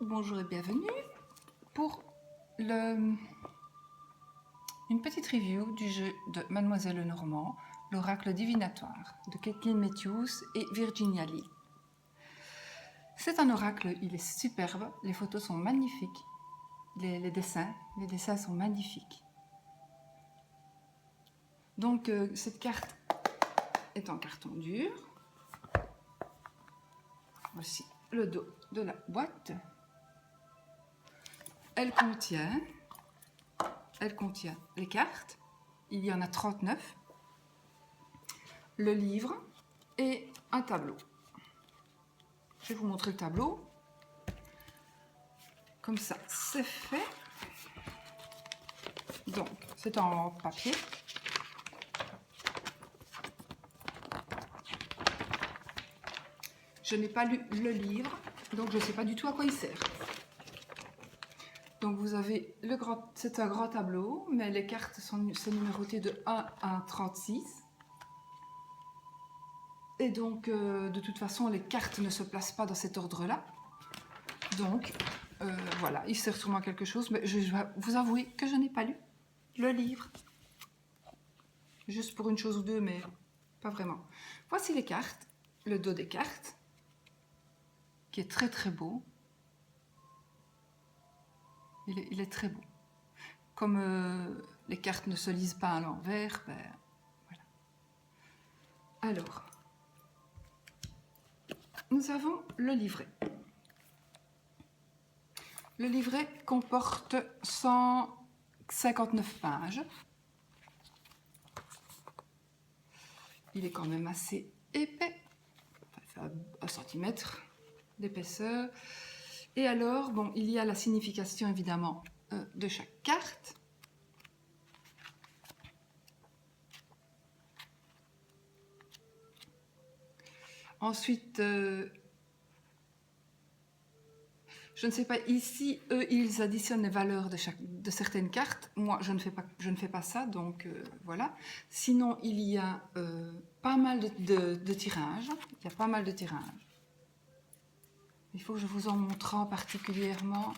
Bonjour et bienvenue pour une petite review du jeu de Mademoiselle Lenormand, l'oracle divinatoire de Kathleen Matthews et Virginia Lee. C'est un oracle, il est superbe, les photos sont magnifiques, les dessins sont magnifiques. Donc cette carte est en carton dur. Voici le dos de la boîte. Elle contient les cartes, il y en a 39, le livre et un tableau. Je vais vous montrer le tableau. Comme ça, c'est fait. Donc, c'est en papier. Je n'ai pas lu le livre, donc je ne sais pas du tout à quoi il sert. Donc vous avez c'est un grand tableau, mais les cartes sont numérotées de 1 à 36. Et donc, de toute façon, les cartes ne se placent pas dans cet ordre-là. Donc, voilà, il sert sûrement à quelque chose, mais je vais vous avouer que je n'ai pas lu le livre. Juste pour une chose ou deux, mais pas vraiment. Voici les cartes, le dos des cartes, qui est très très beau. Il est très beau. Comme les cartes ne se lisent pas à l'envers, ben voilà. Alors, nous avons le livret. Le livret comporte 159 pages. Il est quand même assez épais, enfin, 1 cm d'épaisseur. Et alors, bon, il y a la signification évidemment de chaque carte. Ensuite, je ne sais pas, ici, eux, ils additionnent les valeurs de certaines cartes. Moi, je ne fais pas ça, donc voilà. Sinon, il y a pas mal de tirages. Il y a pas mal de tirages. Il faut que je vous en montre un particulièrement.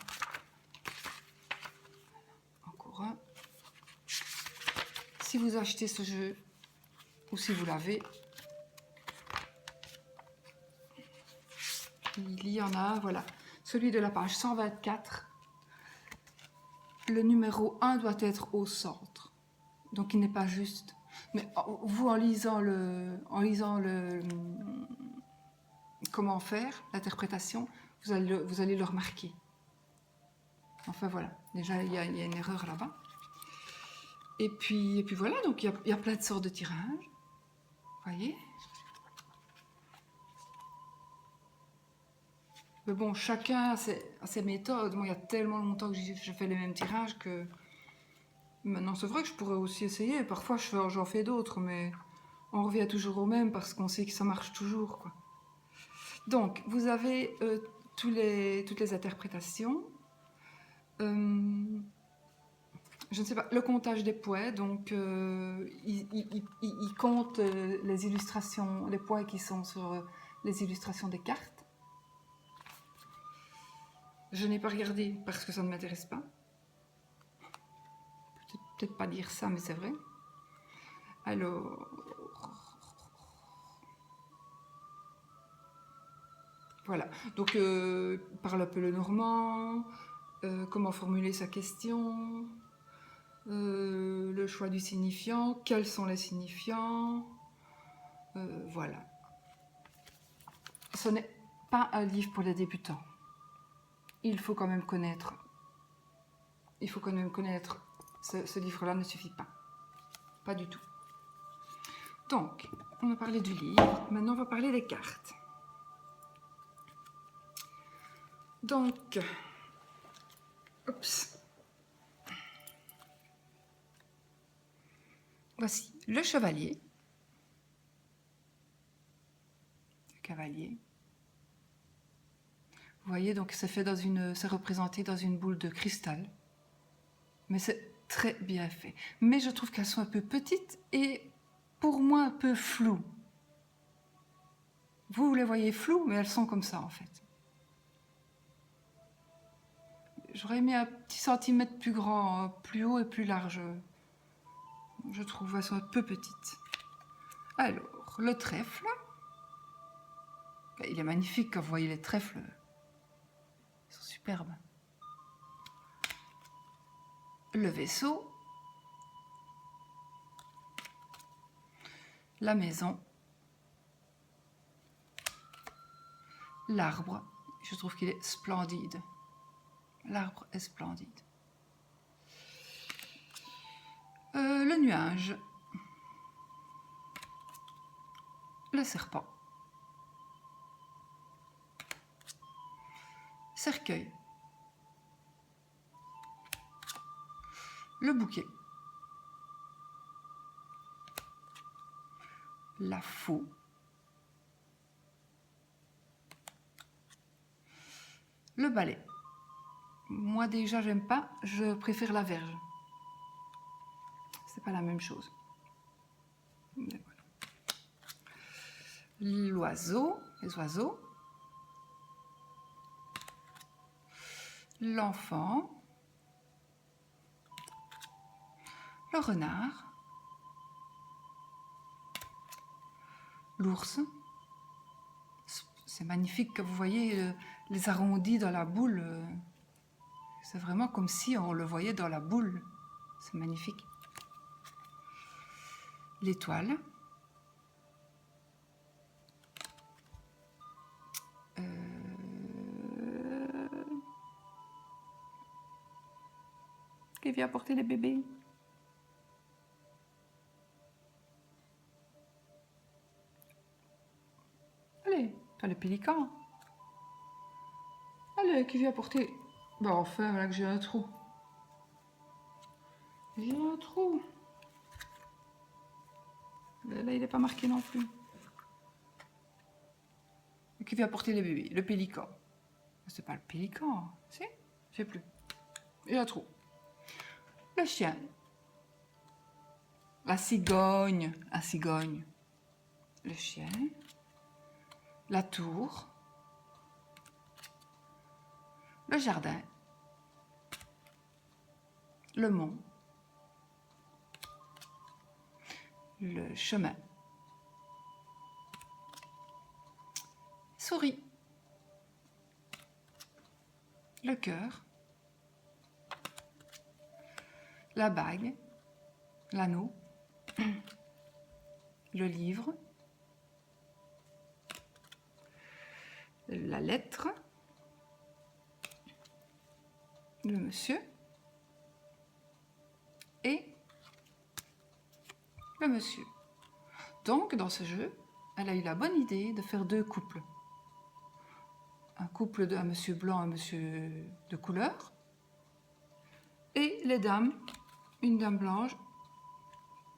Encore un. Si vous achetez ce jeu, ou si vous l'avez, il y en a, voilà. Celui de la page 124, le numéro 1 doit être au centre. Donc il n'est pas juste. Mais vous, en lisant comment faire, l'interprétation, vous allez le remarquer. Enfin voilà, déjà il y a une erreur là-bas. Et puis voilà, donc il y a plein de sortes de tirages. Voyez ? Mais bon, chacun a ses méthodes. Moi, il y a tellement longtemps que je fais les mêmes tirages que... Maintenant, c'est vrai que je pourrais aussi essayer. Parfois, j'en fais d'autres, mais on revient toujours au même parce qu'on sait que ça marche toujours, quoi. Donc, vous avez toutes les interprétations. Je ne sais pas, le comptage des poids. Donc, il compte les illustrations, les poids qui sont sur les illustrations des cartes. Je n'ai pas regardé parce que ça ne m'intéresse pas. Peut-être pas dire ça, mais c'est vrai. Alors, voilà. Donc, parle un peu le normand, comment formuler sa question, le choix du signifiant, quels sont les signifiants, voilà. Ce n'est pas un livre pour les débutants. Il faut quand même connaître. Ce livre-là ne suffit pas. Pas du tout. Donc, on a parlé du livre. Maintenant, on va parler des cartes. Donc, voici le chevalier, le cavalier. Vous voyez, donc c'est représenté dans une boule de cristal, mais c'est très bien fait. Mais je trouve qu'elles sont un peu petites et pour moi un peu floues. Vous les voyez floues, mais elles sont comme ça en fait. J'aurais aimé un petit centimètre plus grand, plus haut et plus large. Je trouve elles sont un peu petites. Alors, le trèfle. Il est magnifique quand vous voyez les trèfles. Ils sont superbes. Le vaisseau. La maison. L'arbre. Je trouve qu'il est splendide. L'arbre est splendide. Le nuage. Le serpent. Cercueil. Le bouquet. La faux. Le balai. Moi déjà j'aime pas, je préfère la verge. C'est pas la même chose. Voilà. L'oiseau, les oiseaux. L'enfant. Le renard. L'ours. C'est magnifique que vous voyez les arrondis dans la boule. C'est vraiment comme si on le voyait dans la boule. C'est magnifique. L'étoile. Qui vient porter les bébés? Allez, t'as le pélican. Allez, qui vient porter... Bah enfin, voilà que j'ai un trou. J'ai un trou. Là, il n'est pas marqué non plus. Qui vient porter les bébés? Le pélican. C'est pas le pélican, si? Je sais plus. J'ai un trou. Le chien. La cigogne. La cigogne. Le chien. La tour. Le jardin. Le mont. Le chemin. Souris. Le cœur. La bague. L'anneau. Le livre. La lettre. Le monsieur. Et le monsieur. Donc, dans ce jeu, elle a eu la bonne idée de faire deux couples. Un couple d'un monsieur blanc et un monsieur de couleur. Et les dames, une dame blanche,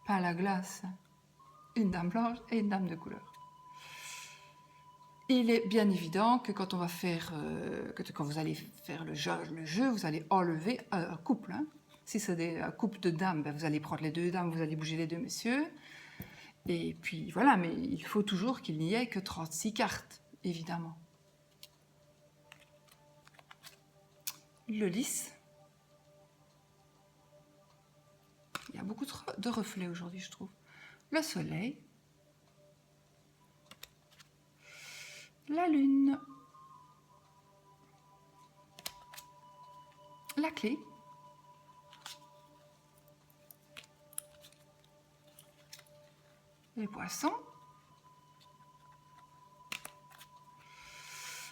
pas à la glace, une dame blanche et une dame de couleur. Il est bien évident que quand on va faire, quand vous allez faire le jeu, vous allez enlever un couple. Hein. Si c'est un couple de dames, ben vous allez prendre les deux dames, vous allez bouger les deux messieurs. Et puis voilà, mais il faut toujours qu'il n'y ait que 36 cartes, évidemment. Le lys. Il y a beaucoup de reflets aujourd'hui, je trouve. Le soleil. La lune. La clé. Les poissons.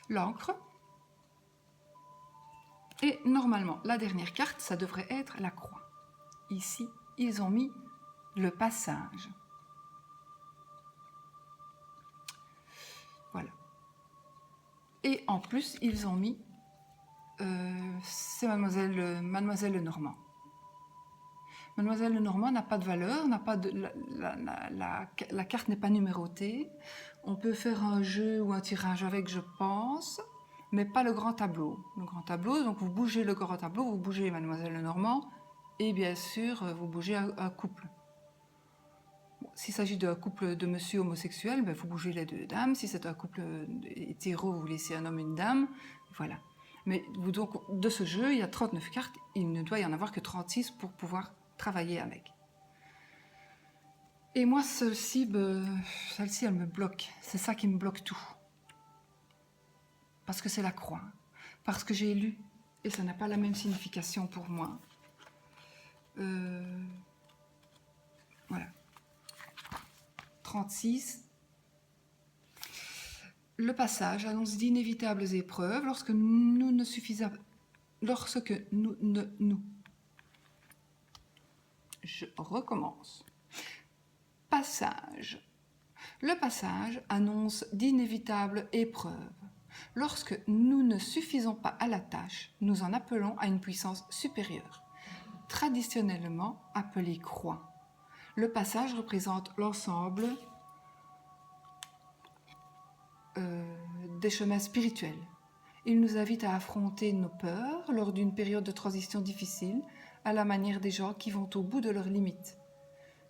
L'encre. Et normalement, la dernière carte, ça devrait être la croix. Ici, ils ont mis le passage. Voilà. Et en plus, ils ont mis... c'est Mademoiselle Lenormand. Mademoiselle Lenormand n'a pas de valeur, n'a pas de, la carte n'est pas numérotée. On peut faire un jeu ou un tirage avec, je pense, mais pas le grand tableau. Le grand tableau, donc vous bougez le grand tableau, vous bougez Mademoiselle Lenormand, et bien sûr, vous bougez un couple. Bon, s'il s'agit d'un couple de monsieur homosexuel, ben vous bougez les deux dames. Si c'est un couple hétéro, vous laissez un homme et une dame. Voilà. Mais donc, de ce jeu, il y a 39 cartes, il ne doit y en avoir que 36 pour pouvoir travailler avec. Et moi, celle-ci, elle me bloque. C'est ça qui me bloque tout. Parce que c'est la croix. Parce que j'ai lu, et ça n'a pas la même signification pour moi. Voilà. 36. Le passage annonce d'inévitables épreuves lorsque nous ne suffisons... Lorsque nous... Je recommence. Passage. Le passage annonce d'inévitables épreuves. Lorsque nous ne suffisons pas à la tâche, nous en appelons à une puissance supérieure, traditionnellement appelée croix. Le passage représente l'ensemble des chemins spirituels. Il nous invite à affronter nos peurs lors d'une période de transition difficile, à la manière des gens qui vont au bout de leurs limites,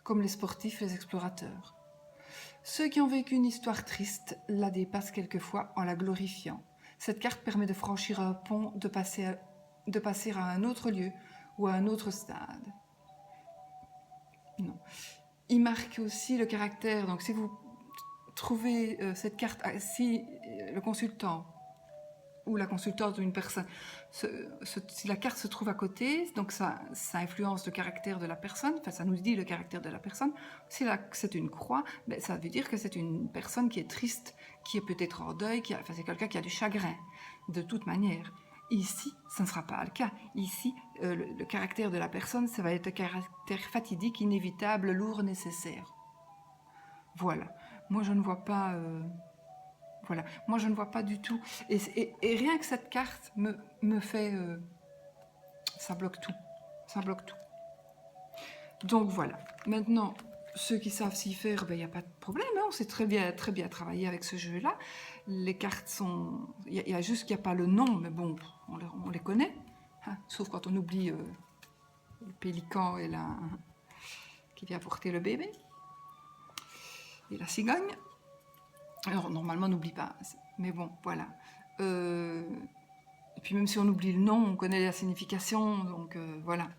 comme les sportifs, les explorateurs. Ceux qui ont vécu une histoire triste la dépassent quelquefois en la glorifiant. Cette carte permet de franchir un pont, de passer à un autre lieu ou à un autre stade. Non. Il marque aussi le caractère. Donc si vous trouvez cette carte, si le consultant ou la consultante ou une personne, si la carte se trouve à côté, donc ça influence le caractère de la personne, enfin ça nous dit le caractère de la personne. Si c'est une croix, ben, ça veut dire que c'est une personne qui est triste, qui est peut-être en deuil, c'est quelqu'un qui a du chagrin, de toute manière. Ici, ce ne sera pas le cas. Ici, le caractère de la personne, ça va être un caractère fatidique, inévitable, lourd, nécessaire. Voilà. Moi, je ne vois pas... Voilà, moi je ne vois pas du tout. Et rien que cette carte me fait... ça bloque tout. Ça bloque tout. Donc voilà. Maintenant, ceux qui savent s'y faire, il n'y a pas de problème. Hein, on sait très bien travailler avec ce jeu-là. Les cartes sont... Il y a juste qu'il n'y a pas le nom, mais bon, on les connaît. Hein, sauf quand on oublie le pélican et qui vient porter le bébé. Et la cigogne. Alors, normalement, on n'oublie pas. Mais bon, voilà. Et puis, même si on oublie le nom, on connaît la signification. Donc, voilà.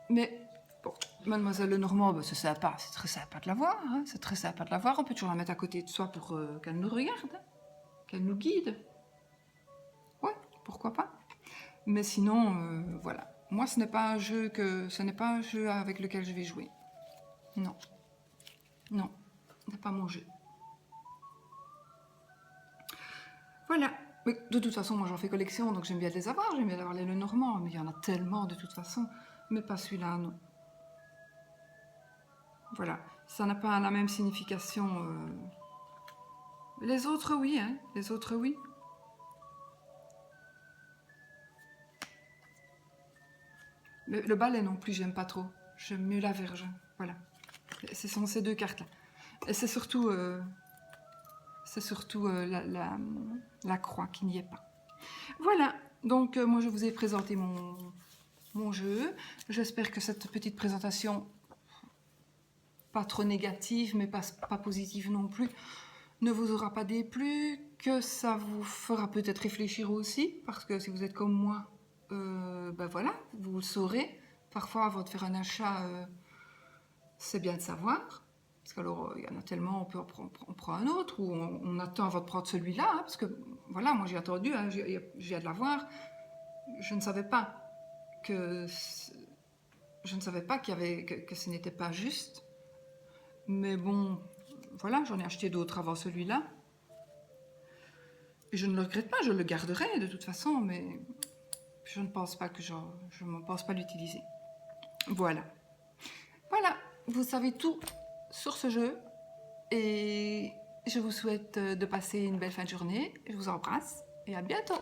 Mais, bon, Mademoiselle Lenormand, c'est sympa. C'est très sympa de la voir. Hein, c'est très sympa de la voir. On peut toujours la mettre à côté de soi pour qu'elle nous regarde. Hein, qu'elle nous guide. Ouais, pourquoi pas. Mais sinon, voilà. Moi, ce n'est pas un jeu avec lequel je vais jouer. Non. Non, ce n'est pas mon jeu. Voilà. Mais de toute façon, moi j'en fais collection, donc j'aime bien les avoir. J'aime bien avoir les Lenormand, mais il y en a tellement de toute façon. Mais pas celui-là, non. Voilà. Ça n'a pas la même signification. Les autres, oui. Hein. Les autres, oui. Mais le balai non plus, j'aime pas trop. J'aime mieux la verge. Voilà. Ce sont ces deux cartes-là. Et c'est surtout... la croix qui n'y est pas. Voilà, donc moi je vous ai présenté mon jeu. J'espère que cette petite présentation, pas trop négative, mais pas positive non plus, ne vous aura pas déplu, que ça vous fera peut-être réfléchir aussi, parce que si vous êtes comme moi, ben voilà, vous le saurez. Parfois, avant de faire un achat, c'est bien de savoir. Parce qu'alors, il y en a tellement, on prend un autre, ou on attend avant de prendre celui-là, hein, parce que, voilà, moi j'ai attendu, hein, je viens de l'avoir, je ne savais pas que ce n'était pas juste, mais bon, voilà, j'en ai acheté d'autres avant celui-là, et je ne le regrette pas, je le garderai de toute façon, mais je ne pense pas que je ne pense pas l'utiliser. Voilà. Voilà, vous savez tout sur ce jeu et je vous souhaite de passer une belle fin de journée. Je vous embrasse et à bientôt.